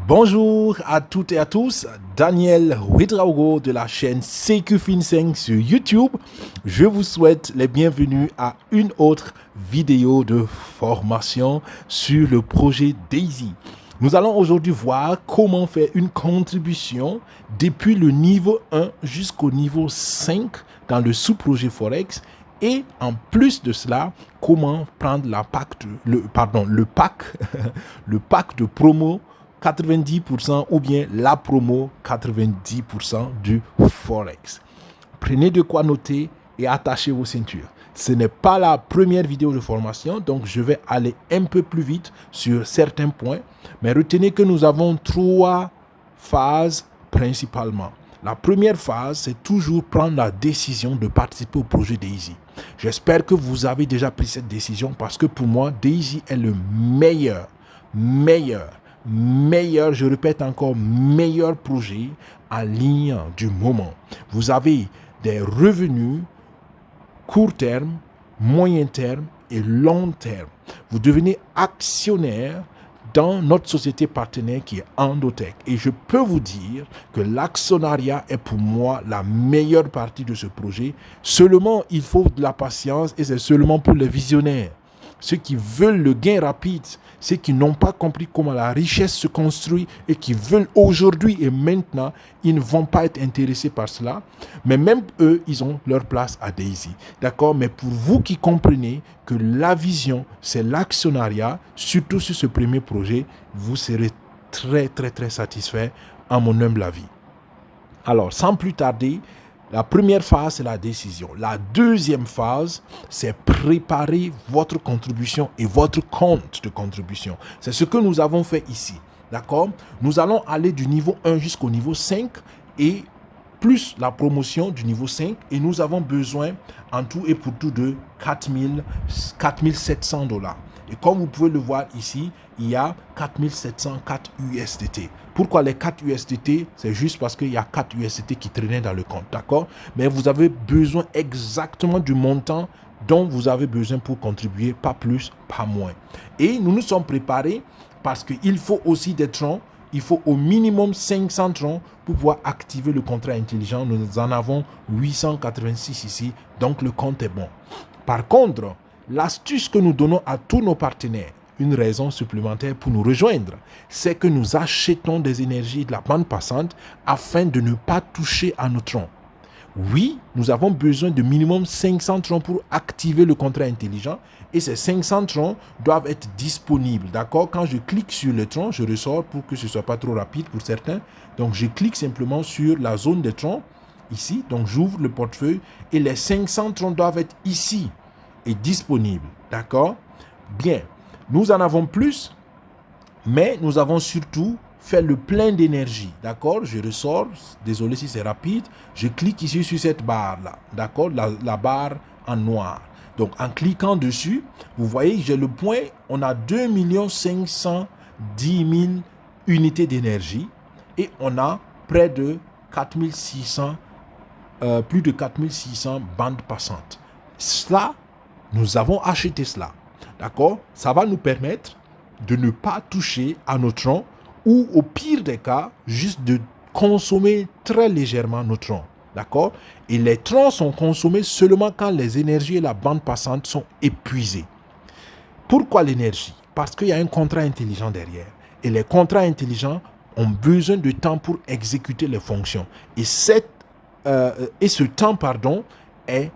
Bonjour à toutes et à tous, Daniel Ouedraogo de la chaîne CQFin5 sur YouTube. Je vous souhaite les bienvenus à une autre vidéo de formation sur le projet Daisy. Nous allons aujourd'hui voir comment faire une contribution depuis le niveau 1 jusqu'au niveau 5 dans le sous-projet Forex. Et en plus de cela, comment prendre le pack de promo 90% ou bien la promo 90% du Forex. Prenez de quoi noter et attachez vos ceintures. Ce n'est pas la première vidéo de formation, donc je vais aller un peu plus vite sur certains points. Mais retenez que nous avons 3 phases principalement. La première phase, c'est toujours prendre la décision de participer au projet Daisy. J'espère que vous avez déjà pris cette décision parce que pour moi, Daisy est le meilleur, je répète encore, meilleur projet en ligne du moment. Vous avez des revenus court terme, moyen terme et long terme. Vous devenez actionnaire dans notre société partenaire qui est Endotech. Et je peux vous dire que l'actionnariat est pour moi la meilleure partie de ce projet. Seulement, il faut de la patience et c'est seulement pour les visionnaires. Ceux qui veulent le gain rapide, ceux qui n'ont pas compris comment la richesse se construit et qui veulent aujourd'hui et maintenant, ils ne vont pas être intéressés par cela. Mais même eux, ils ont leur place à Daisy. D'accord? Mais pour vous qui comprenez que la vision, c'est l'actionnariat, surtout sur ce premier projet, vous serez très satisfait à mon humble avis. Alors, sans plus tarder, la première phase, c'est la décision. La deuxième phase, c'est préparer votre contribution et votre compte de contribution. C'est ce que nous avons fait ici. D'accord? Nous allons aller du niveau 1 jusqu'au niveau 5 et plus la promotion du niveau 5. Et nous avons besoin en tout et pour tout de 4 700 $. Et comme vous pouvez le voir ici, il y a 4704 USDT. Pourquoi les 4 USDT? C'est juste parce qu'il y a 4 USDT qui traînaient dans le compte, d'accord? Mais vous avez besoin exactement du montant dont vous avez besoin pour contribuer, pas plus, pas moins. Et nous nous sommes préparés parce qu'il faut aussi des troncs. Il faut au minimum 500 troncs pour pouvoir activer le contrat intelligent. Nous en avons 886 ici, donc le compte est bon. Par contre, l'astuce que nous donnons à tous nos partenaires, une raison supplémentaire pour nous rejoindre, c'est que nous achetons des énergies de la bande passante afin de ne pas toucher à nos troncs. Oui, nous avons besoin de minimum 500 troncs pour activer le contrat intelligent et ces 500 troncs doivent être disponibles. D'accord? Quand je clique sur le tronc, je ressors pour que ce ne soit pas trop rapide pour certains. Donc, je clique simplement sur la zone des troncs ici. Donc, j'ouvre le portefeuille et les 500 troncs doivent être ici et disponibles. D'accord? Bien. Nous en avons plus, mais nous avons surtout fait le plein d'énergie. D'accord? Je ressors. Désolé si c'est rapide. Je clique ici sur cette barre-là. D'accord? La barre en noir. Donc, en cliquant dessus, vous voyez, j'ai le point. On a 2 510 000 unités d'énergie et on a près de 4600, plus de 4600 bandes passantes. Cela, nous avons acheté cela. D'accord? Ça va nous permettre de ne pas toucher à nos troncs ou au pire des cas, juste de consommer très légèrement nos troncs. D'accord? Et les troncs sont consommés seulement quand les énergies et la bande passante sont épuisées. Pourquoi l'énergie? Parce qu'il y a un contrat intelligent derrière. Et les contrats intelligents ont besoin de temps pour exécuter les fonctions. Et ce temps, est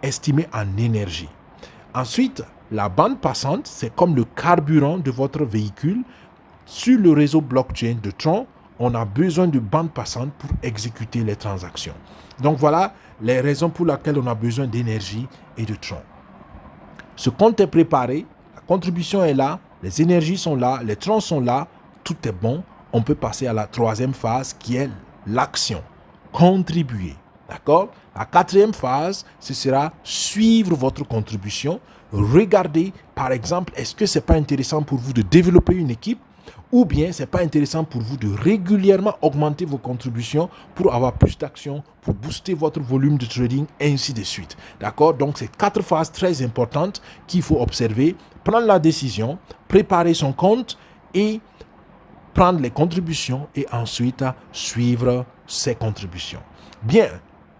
estimé en énergie. Ensuite, la bande passante, c'est comme le carburant de votre véhicule. Sur le réseau blockchain de Tron, on a besoin de bande passante pour exécuter les transactions. Donc voilà les raisons pour lesquelles on a besoin d'énergie et de Tron. Ce compte est préparé, la contribution est là, les énergies sont là, les Trons sont là, tout est bon. On peut passer à la troisième phase qui est l'action, contribuer. D'accord? La quatrième phase, ce sera suivre votre contribution. Regardez, par exemple, est-ce que ce n'est pas intéressant pour vous de développer une équipe ou bien ce n'est pas intéressant pour vous de régulièrement augmenter vos contributions pour avoir plus d'actions, pour booster votre volume de trading, ainsi de suite. D'accord? Donc, c'est 4 phases très importantes qu'il faut observer. Prendre la décision, préparer son compte et prendre les contributions et ensuite suivre ces contributions. Bien,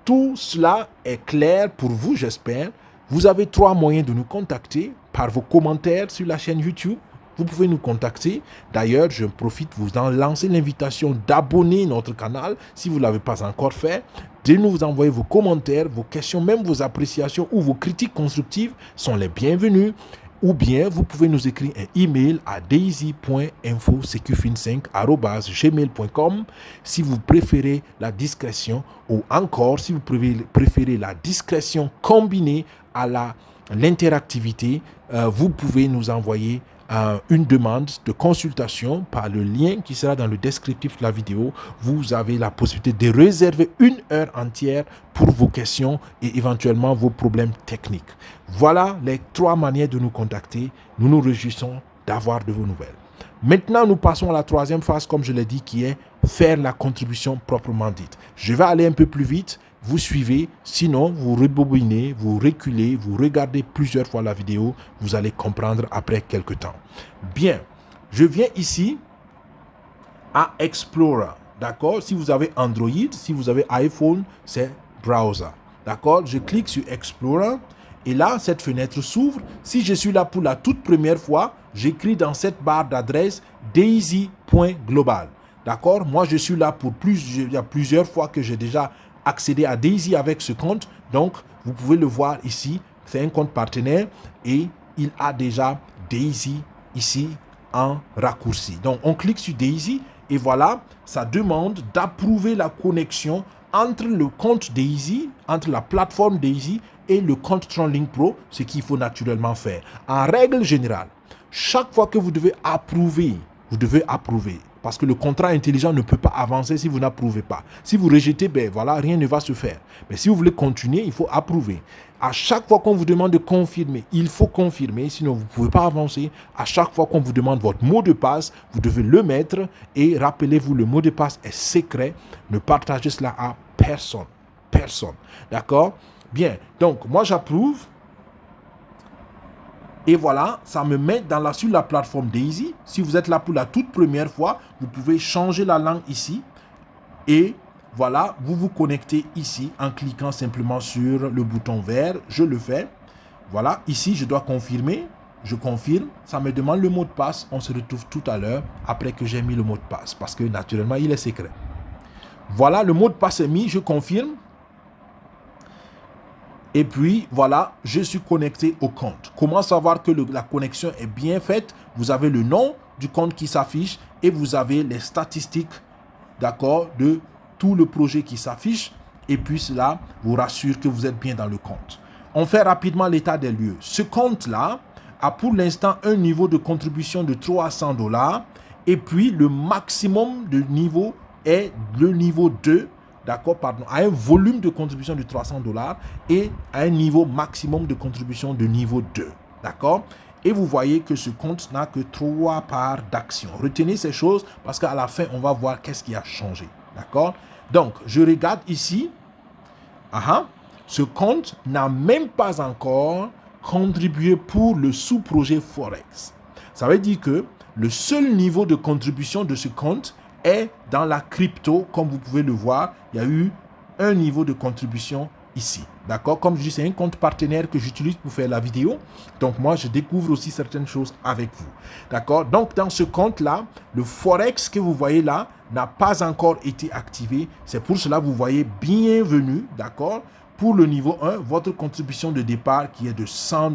tout cela est clair pour vous, j'espère. Vous avez 3 moyens de nous contacter par vos commentaires sur la chaîne YouTube. Vous pouvez nous contacter. D'ailleurs, je profite pour vous en lancer l'invitation d'abonner notre canal si vous ne l'avez pas encore fait. De nous envoyer vos commentaires, vos questions, même vos appréciations ou vos critiques constructives sont les bienvenues. Ou bien, vous pouvez nous écrire un email à daisy.info.secufin5@gmail.com si vous préférez la discrétion, ou encore si vous préférez la discrétion combinée à l'interactivité, vous pouvez nous envoyer une demande de consultation par le lien qui sera dans le descriptif de la vidéo. Vous avez la possibilité de réserver 1 heure entière pour vos questions et éventuellement vos problèmes techniques. Voilà les 3 manières de nous contacter. Nous nous réjouissons d'avoir de vos nouvelles. Maintenant, nous passons à la 3e phase, comme je l'ai dit, qui est faire la contribution proprement dite. Je vais aller un peu plus vite. Vous suivez, sinon vous rebobinez, vous reculez, vous regardez plusieurs fois la vidéo, vous allez comprendre après quelques temps. Bien, je viens ici à Explorer, d'accord? Si vous avez Android, si vous avez iPhone, c'est Browser, d'accord? Je clique sur Explorer et là, cette fenêtre s'ouvre. Si je suis là pour la toute première fois, j'écris dans cette barre d'adresse daisy.global, d'accord? Moi, je suis là il y a plusieurs fois que j'ai déjà accéder à Daisy avec ce compte. Donc, vous pouvez le voir ici. C'est un compte partenaire et il a déjà Daisy ici en raccourci. Donc, on clique sur Daisy et voilà, ça demande d'approuver la connexion entre le compte Daisy, entre la plateforme Daisy et le compte TronLink Pro, ce qu'il faut naturellement faire. En règle générale, chaque fois que vous devez approuver, parce que le contrat intelligent ne peut pas avancer si vous n'approuvez pas. Si vous rejetez, ben voilà, rien ne va se faire. Mais si vous voulez continuer, il faut approuver. À chaque fois qu'on vous demande de confirmer, il faut confirmer, sinon vous ne pouvez pas avancer. À chaque fois qu'on vous demande votre mot de passe, vous devez le mettre et rappelez-vous, le mot de passe est secret. Ne partagez cela à personne. Personne. D'accord? Bien. Donc, moi, j'approuve. Et voilà, ça me met sur la plateforme Daisy. Si vous êtes là pour la toute première fois, vous pouvez changer la langue ici. Et voilà, vous vous connectez ici en cliquant simplement sur le bouton vert. Je le fais. Voilà, ici, je dois confirmer. Je confirme. Ça me demande le mot de passe. On se retrouve tout à l'heure après que j'ai mis le mot de passe. Parce que naturellement, il est secret. Voilà, le mot de passe est mis. Je confirme. Et puis, voilà, je suis connecté au compte. Comment savoir que la connexion est bien faite? Vous avez le nom du compte qui s'affiche et vous avez les statistiques, d'accord, de tout le projet qui s'affiche. Et puis, cela vous rassure que vous êtes bien dans le compte. On fait rapidement l'état des lieux. Ce compte-là a pour l'instant un niveau de contribution de $300. Et puis, le maximum de niveau est le niveau 2. D'accord, pardon, à un volume de contribution de $300 et à un niveau maximum de contribution de niveau 2. D'accord? Et vous voyez que ce compte n'a que 3 parts d'action. Retenez ces choses parce qu'à la fin, on va voir qu'est-ce qui a changé. D'accord? Donc, je regarde ici. Ce compte n'a même pas encore contribué pour le sous-projet Forex. Ça veut dire que le seul niveau de contribution de ce compte est dans la crypto, comme vous pouvez le voir, il y a eu un niveau de contribution ici. D'accord? Comme je dis, c'est un compte partenaire que j'utilise pour faire la vidéo. Donc, moi, je découvre aussi certaines choses avec vous. D'accord? Donc, dans ce compte-là, le Forex que vous voyez là n'a pas encore été activé. C'est pour cela que vous voyez bienvenue, d'accord? Pour le niveau 1, votre contribution de départ qui est de $100.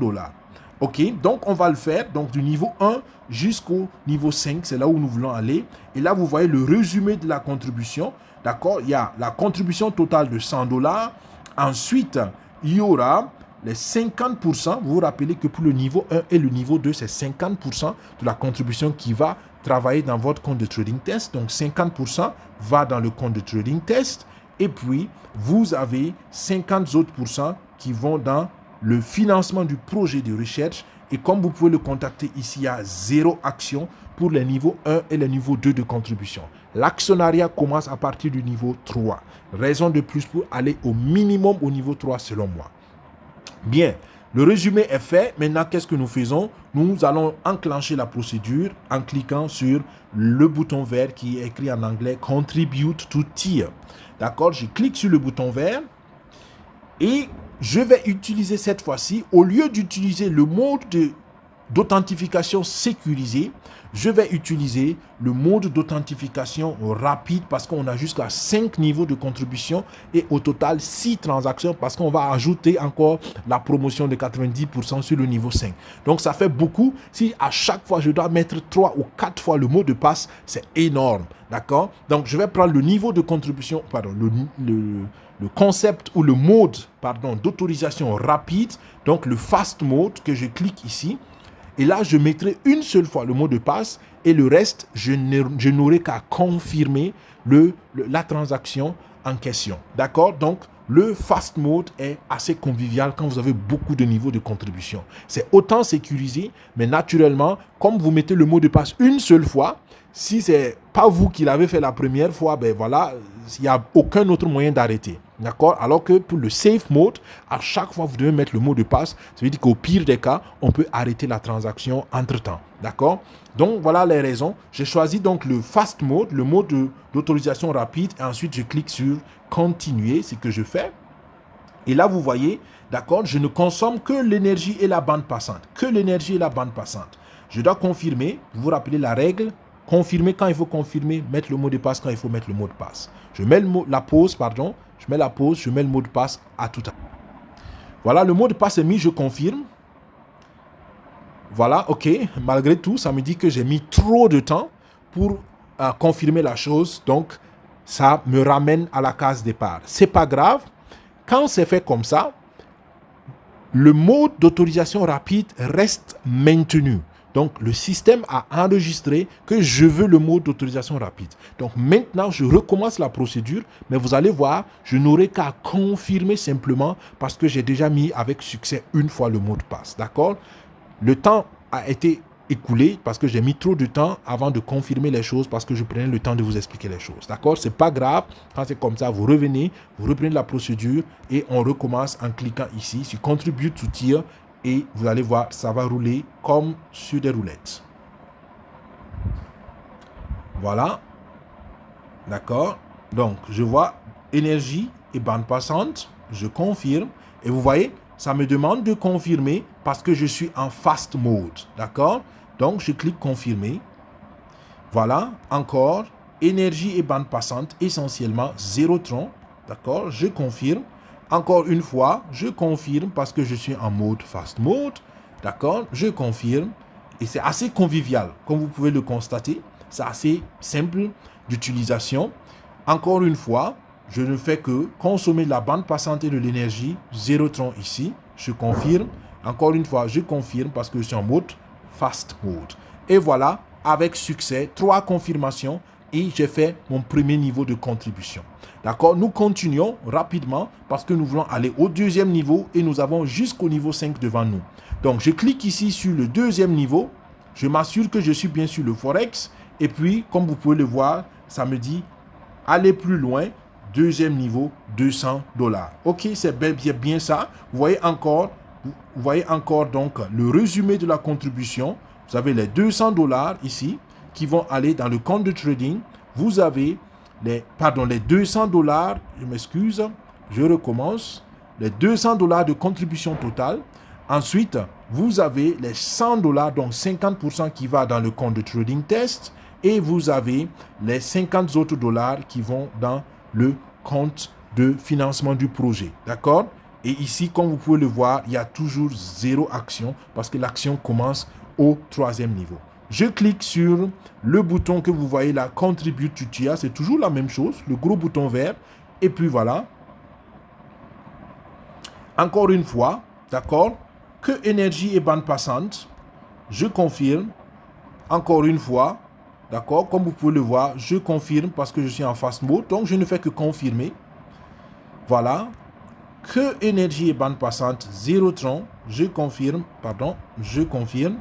Ok, donc on va le faire, donc du niveau 1 jusqu'au niveau 5, c'est là où nous voulons aller. Et là, vous voyez le résumé de la contribution. D'accord, il y a la contribution totale de $100. Ensuite, il y aura les 50%. Vous vous rappelez que pour le niveau 1 et le niveau 2, c'est 50% de la contribution qui va travailler dans votre compte de trading test. Donc 50% va dans le compte de trading test. Et puis, vous avez 50 autres pourcents qui vont dans le financement du projet de recherche. Et comme vous pouvez le contacter ici, il y a 0 action pour les niveaux 1 et les niveaux 2 de contribution. L'actionnariat commence à partir du niveau 3. Raison de plus pour aller au minimum au niveau 3 selon moi. Bien, Le résumé est fait. Maintenant, qu'est-ce que nous faisons? Nous allons enclencher la procédure en cliquant sur le bouton vert qui est écrit en anglais « Contribute to Tier ». D'accord? Je clique sur le bouton vert et je vais utiliser cette fois-ci, au lieu d'utiliser le mode d'authentification sécurisé, je vais utiliser le mode d'authentification rapide parce qu'on a jusqu'à 5 niveaux de contribution et au total 6 transactions parce qu'on va ajouter encore la promotion de 90% sur le niveau 5. Donc ça fait beaucoup. Si à chaque fois je dois mettre 3 ou 4 fois le mot de passe, c'est énorme. D'accord? Donc je vais prendre le niveau de contribution, pardon, le concept ou le mode, pardon, d'autorisation rapide, donc le fast mode que je clique ici. Et là, je mettrai une seule fois le mot de passe et le reste, je n'aurai qu'à confirmer la transaction en question. D'accord? Donc, le fast mode est assez convivial quand vous avez beaucoup de niveaux de contribution. C'est autant sécurisé, mais naturellement, comme vous mettez le mot de passe une seule fois, si ce n'est pas vous qui l'avez fait la première fois, ben voilà, il n'y a aucun autre moyen d'arrêter. D'accord? Alors que pour le safe mode, à chaque fois, vous devez mettre le mot de passe. Ça veut dire qu'au pire des cas, on peut arrêter la transaction entre-temps. D'accord? Donc, voilà les raisons. J'ai choisi donc le fast mode, le mode d'autorisation rapide. Et ensuite, je clique sur continuer, ce que je fais. Et là, vous voyez, d'accord, je ne consomme que l'énergie et la bande passante. Que l'énergie et la bande passante. Je dois confirmer. Vous vous rappelez la règle? Confirmer quand il faut confirmer, mettre le mot de passe quand il faut mettre le mot de passe. Je mets la pause, pardon. Je mets la pause, je mets le mot de passe à tout à l'heure. Voilà, le mot de passe est mis, je confirme. Voilà, ok. Malgré tout, ça me dit que j'ai mis trop de temps pour confirmer la chose. Donc, ça me ramène à la case départ. C'est pas grave. Quand c'est fait comme ça, le mode d'autorisation rapide reste maintenu. Donc, le système a enregistré que je veux le mode d'autorisation rapide. Donc, maintenant, je recommence la procédure, mais vous allez voir, je n'aurai qu'à confirmer simplement parce que j'ai déjà mis avec succès une fois le mot de passe. D'accord? Le temps a été écoulé parce que j'ai mis trop de temps avant de confirmer les choses parce que je prenais le temps de vous expliquer les choses. D'accord? C'est pas grave. Quand c'est comme ça, vous revenez, vous reprenez la procédure et on recommence en cliquant ici sur Contribute to Tier. Et vous allez voir, ça va rouler comme sur des roulettes. Voilà. D'accord. Donc, je vois énergie et bande passante. Je confirme. Et vous voyez, ça me demande de confirmer parce que je suis en fast mode. D'accord. Donc, je clique confirmer. Voilà. Encore. Énergie et bande passante, essentiellement Zérotron. D'accord. Je confirme. Encore une fois, je confirme parce que je suis en mode fast mode. D'accord? Je confirme. Et c'est assez convivial, comme vous pouvez le constater. C'est assez simple d'utilisation. Encore une fois, je ne fais que consommer de la bande passante et de l'énergie. Zérotron ici. Je confirme. Encore une fois, je confirme parce que je suis en mode fast mode. Et voilà, avec succès, 3 confirmations. Et j'ai fait mon premier niveau de contribution. D'accord? Nous continuons rapidement parce que nous voulons aller au deuxième niveau et nous avons jusqu'au niveau 5 devant nous. Donc, je clique ici sur le deuxième niveau. Je m'assure que je suis bien sur le Forex. Et puis, comme vous pouvez le voir, ça me dit aller plus loin. Deuxième niveau, $200. Ok, c'est bien ça. Vous voyez encore donc le résumé de la contribution. Vous avez les $200 ici qui vont aller dans le compte de trading. Vous avez les $200, je m'excuse, je recommence, les $200 de contribution totale. Ensuite, vous avez les $100, donc 50% qui va dans le compte de trading test, et vous avez les 50 autres dollars qui vont dans le compte de financement du projet. D'accord? Et ici, comme vous pouvez le voir, il y a toujours 0 action parce que l'action commence au 3e niveau. Je clique sur le bouton que vous voyez là, Contribute to Tier. C'est toujours la même chose, le gros bouton vert. Et puis voilà. Encore une fois, d'accord, que énergie et bande passante. Je confirme. Encore une fois, d'accord, comme vous pouvez le voir, je confirme parce que je suis en fast mode. Donc, je ne fais que confirmer. Voilà. Que énergie et bande passante, Zérotron. Je confirme, pardon, je confirme.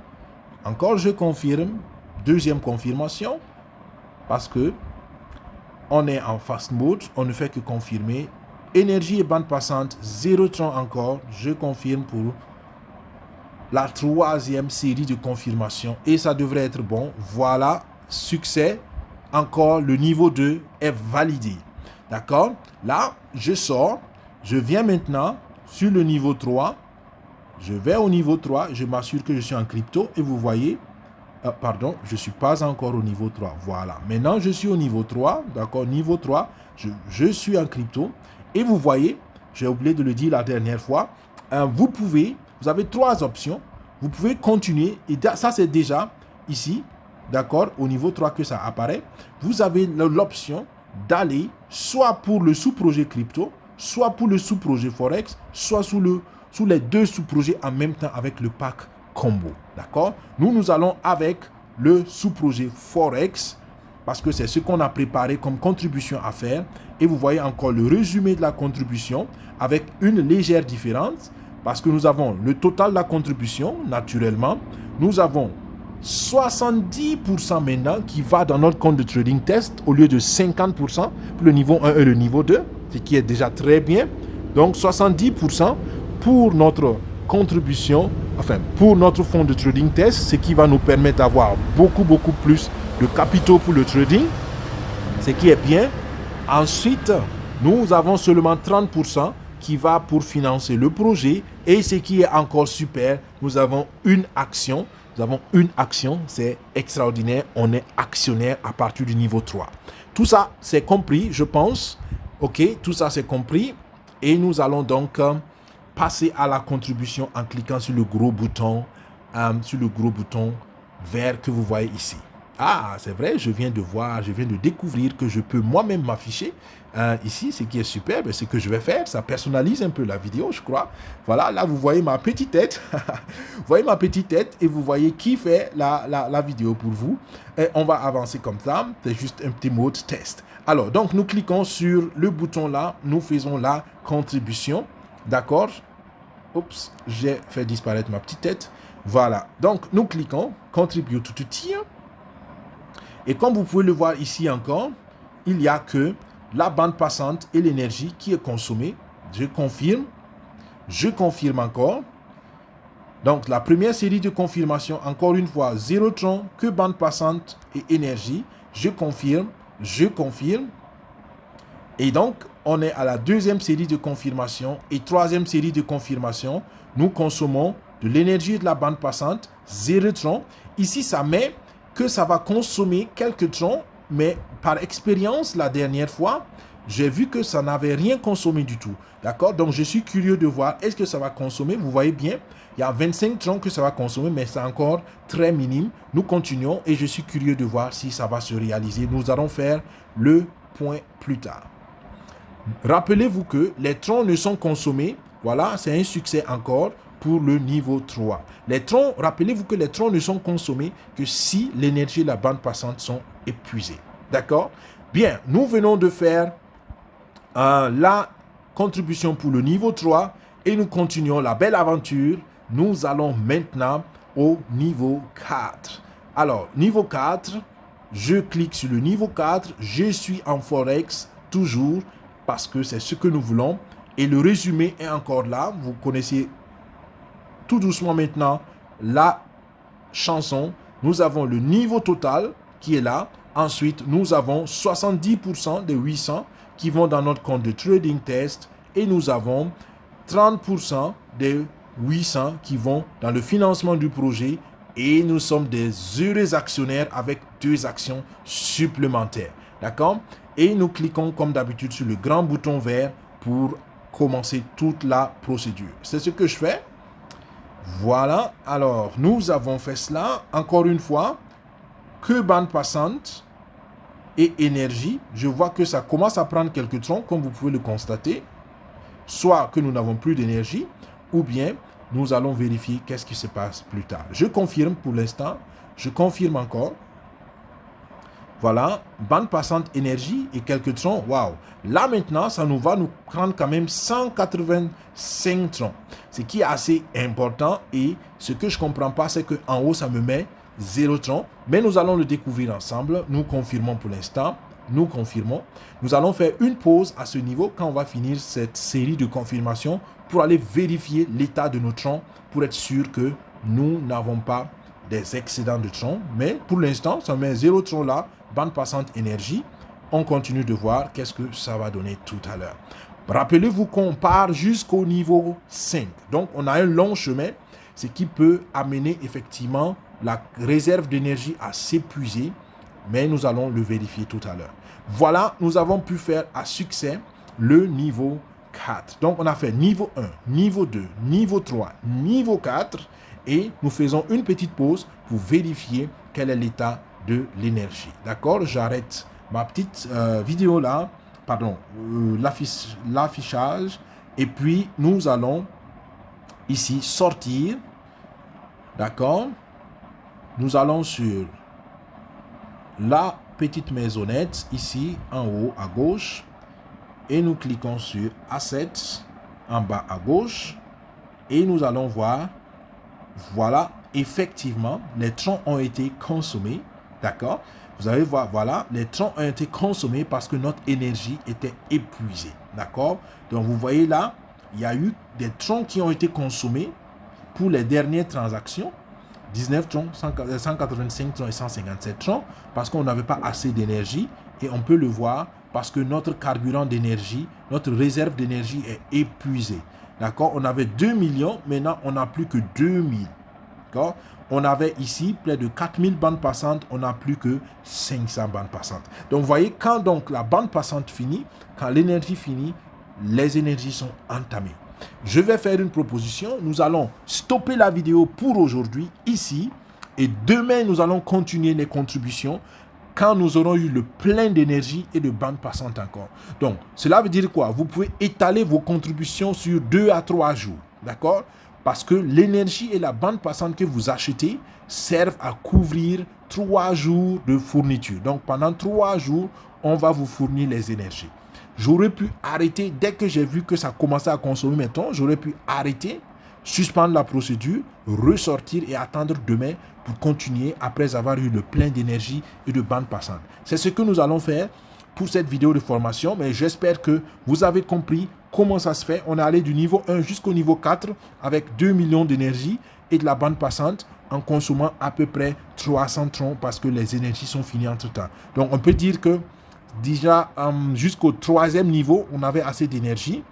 Encore, je confirme. Deuxième confirmation. Parce que on est en fast mode. On ne fait que confirmer. Énergie et bande passante. Zérotron encore. Je confirme pour la troisième série de confirmation et ça devrait être bon. Voilà, succès. Encore, le niveau 2 est validé. D'accord? Là, je sors. Je viens maintenant sur le niveau 3. Je vais au niveau 3. Je m'assure que je suis en crypto et vous voyez... pardon, je ne suis pas encore au niveau 3. Voilà. Maintenant, je suis au niveau 3. D'accord? Niveau 3, je suis en crypto. Et vous voyez, j'ai oublié de le dire la dernière fois, vous avez 3 options. Vous pouvez continuer. Et ça, c'est déjà ici. D'accord? Au niveau 3 que ça apparaît. Vous avez l'option d'aller soit pour le sous-projet crypto, soit pour le sous-projet Forex, soit sous les 2 sous-projets en même temps avec le pack combo. D'accord? Nous allons avec le sous-projet Forex parce que c'est ce qu'on a préparé comme contribution à faire. Et vous voyez encore le résumé de la contribution avec une légère différence parce que nous avons le total de la contribution, naturellement. Nous avons 70% maintenant qui va dans notre compte de trading test au lieu de 50% pour le niveau 1 et le niveau 2, ce qui est déjà très bien. Donc 70% pour notre contribution, enfin pour notre fonds de trading test, ce qui va nous permettre d'avoir beaucoup plus de capitaux pour le trading, ce qui est bien. Ensuite, nous avons seulement 30% qui va pour financer le projet et ce qui est encore super, nous avons une action. Nous avons une action, c'est extraordinaire. On est actionnaire à partir du niveau 3. Tout ça, c'est compris, je pense. OK, tout ça, c'est compris. Et nous allons donc passer à la contribution en cliquant sur le gros bouton vert que vous voyez ici. Ah, c'est vrai, je viens de découvrir que je peux moi-même m'afficher ici. Ce qui est super, c'est ce que je vais faire. Ça personnalise un peu la vidéo, je crois. Voilà, là, vous voyez ma petite tête. Vous voyez ma petite tête et vous voyez qui fait la vidéo pour vous. Et on va avancer comme ça. C'est juste un petit mode test. Alors, donc, nous cliquons sur le bouton là. Nous faisons la contribution. D'accord? Oups, j'ai fait disparaître ma petite tête. Voilà. Donc, nous cliquons. Contribute to tier. Et comme vous pouvez le voir ici encore, il n'y a que la bande passante et l'énergie qui est consommée. Je confirme encore. Donc la première série de confirmation, encore une fois, 0 tron, que bande passante et énergie. Je confirme. Et donc, on est à la deuxième série de confirmation et troisième série de confirmation. Nous consommons de l'énergie de la bande passante, 0 tron. Ici, ça met que ça va consommer quelques troncs, mais par expérience, la dernière fois, j'ai vu que ça n'avait rien consommé du tout. D'accord? Donc, je suis curieux de voir, est-ce que ça va consommer? Vous voyez bien, il y a 25 troncs que ça va consommer, mais c'est encore très minime. Nous continuons et je suis curieux de voir si ça va se réaliser. Nous allons faire le point plus tard. Rappelez-vous que les troncs ne sont consommés. Voilà, c'est un succès encore pour le niveau 3. Les troncs, rappelez-vous que les troncs ne sont consommés que si l'énergie et la bande passante sont épuisées. D'accord? Bien, nous venons de faire la contribution pour le niveau 3 et nous continuons la belle aventure. Nous allons maintenant au niveau 4. Alors, niveau 4, je clique sur le niveau 4. Je suis en Forex toujours parce que c'est ce que nous voulons. Et le résumé est encore là. Vous connaissez tout doucement maintenant la chanson. Nous avons le niveau total qui est là. Ensuite, nous avons 70% des 800 qui vont dans notre compte de trading test. Et nous avons 30% des 800 qui vont dans le financement du projet. Et nous sommes des heureux actionnaires avec 2 actions supplémentaires. D'accord? Et nous cliquons comme d'habitude sur le grand bouton vert pour commencer toute la procédure. C'est ce que je fais. Voilà, alors nous avons fait cela. Encore une fois, que bande passante et énergie. Je vois que ça commence à prendre quelques troncs, comme vous pouvez le constater. Soit que nous n'avons plus d'énergie, ou bien nous allons vérifier qu'est-ce qui se passe plus tard. Je confirme pour l'instant. Je confirme encore. Voilà, bande passante énergie et quelques troncs. Waouh! Là maintenant, ça va nous prendre quand même 185 troncs. Ce qui est assez important. Et ce que je ne comprends pas, c'est qu'en haut, ça me met 0 troncs. Mais nous allons le découvrir ensemble. Nous confirmons pour l'instant. Nous confirmons. Nous allons faire une pause à ce niveau quand on va finir cette série de confirmations pour aller vérifier l'état de nos troncs pour être sûr que nous n'avons pas des excédents de tronc. Mais pour l'instant, ça met 0 tronc là, bande passante énergie. On continue de voir qu'est-ce que ça va donner tout à l'heure. Rappelez-vous qu'on part jusqu'au niveau 5. Donc, on a un long chemin, ce qui peut amener effectivement la réserve d'énergie à s'épuiser. Mais nous allons le vérifier tout à l'heure. Voilà, nous avons pu faire à succès le niveau 4. Donc, on a fait niveau 1, niveau 2, niveau 3, niveau 4. Et nous faisons une petite pause pour vérifier quel est l'état de l'énergie. D'accord? J'arrête ma petite vidéo là, pardon, l'affichage. Et puis, nous allons ici sortir. D'accord? Nous allons sur la petite maisonnette ici en haut à gauche. Et nous cliquons sur Assets en bas à gauche. Et nous allons voir, voilà, effectivement, les troncs ont été consommés. D'accord? Vous allez voir, voilà, les troncs ont été consommés parce que notre énergie était épuisée. D'accord? Donc, vous voyez là, il y a eu des troncs qui ont été consommés pour les dernières transactions. 19 troncs, 185 troncs et 157 troncs parce qu'on n'avait pas assez d'énergie. Et on peut le voir parce que notre carburant d'énergie, notre réserve d'énergie est épuisée. D'accord? On avait 2 millions, maintenant on n'a plus que 2000. D'accord? On avait ici près de 4000 bandes passantes, on n'a plus que 500 bandes passantes. Donc vous voyez, quand donc la bande passante finit, quand l'énergie finit, les énergies sont entamées. Je vais faire une proposition, nous allons stopper la vidéo pour aujourd'hui ici et demain nous allons continuer les contributions quand nous aurons eu le plein d'énergie et de bandes passantes encore. Donc, cela veut dire quoi? Vous pouvez étaler vos contributions sur 2 à 3 jours, d'accord? Parce que l'énergie et la bande passante que vous achetez servent à couvrir 3 jours de fourniture. Donc, pendant 3 jours, on va vous fournir les énergies. J'aurais pu arrêter, dès que j'ai vu que ça commençait à consommer mes tons, j'aurais pu arrêter, suspendre la procédure, ressortir et attendre demain pour continuer après avoir eu le plein d'énergie et de bande passante. C'est ce que nous allons faire pour cette vidéo de formation, mais j'espère que vous avez compris comment ça se fait. On est allé du niveau 1 jusqu'au niveau 4 avec 2 millions d'énergie et de la bande passante en consommant à peu près 300 troncs parce que les énergies sont finies entre temps. Donc on peut dire que déjà jusqu'au 3e niveau, on avait assez d'énergie.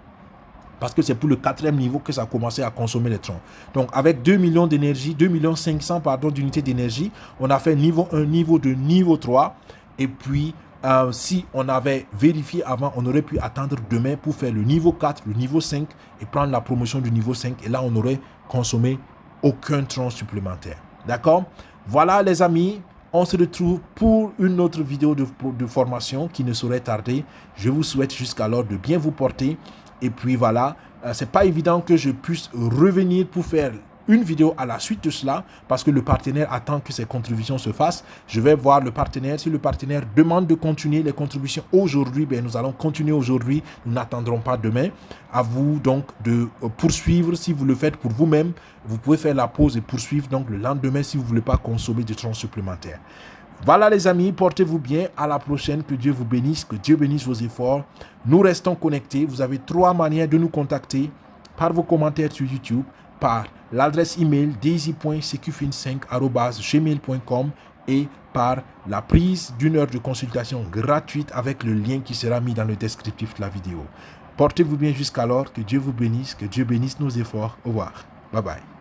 Parce que c'est pour le 4e niveau que ça a commencé à consommer les troncs. Donc, avec 2 millions d'énergie, 2 500 000 d'unités d'énergie, on a fait niveau 1, niveau 2, niveau 3. Et puis, si on avait vérifié avant, on aurait pu attendre demain pour faire le niveau 4, le niveau 5 et prendre la promotion du niveau 5. Et là, on n'aurait consommé aucun tronc supplémentaire. D'accord? Voilà, les amis. On se retrouve pour une autre vidéo de formation qui ne saurait tarder. Je vous souhaite jusqu'alors de bien vous porter. Et puis voilà, c'est pas évident que je puisse revenir pour faire une vidéo à la suite de cela parce que le partenaire attend que ses contributions se fassent. Je vais voir le partenaire. Si le partenaire demande de continuer les contributions aujourd'hui, ben nous allons continuer aujourd'hui. Nous n'attendrons pas demain. À vous donc de poursuivre si vous le faites pour vous-même. Vous pouvez faire la pause et poursuivre donc le lendemain si vous ne voulez pas consommer de troncs supplémentaires. Voilà les amis, portez-vous bien, à la prochaine, que Dieu vous bénisse, que Dieu bénisse vos efforts. Nous restons connectés, vous avez 3 manières de nous contacter, par vos commentaires sur YouTube, par l'adresse email daisy.secufin5@gmail.com et par la prise d'1 heure de consultation gratuite avec le lien qui sera mis dans le descriptif de la vidéo. Portez-vous bien jusqu'alors, que Dieu vous bénisse, que Dieu bénisse nos efforts. Au revoir. Bye bye.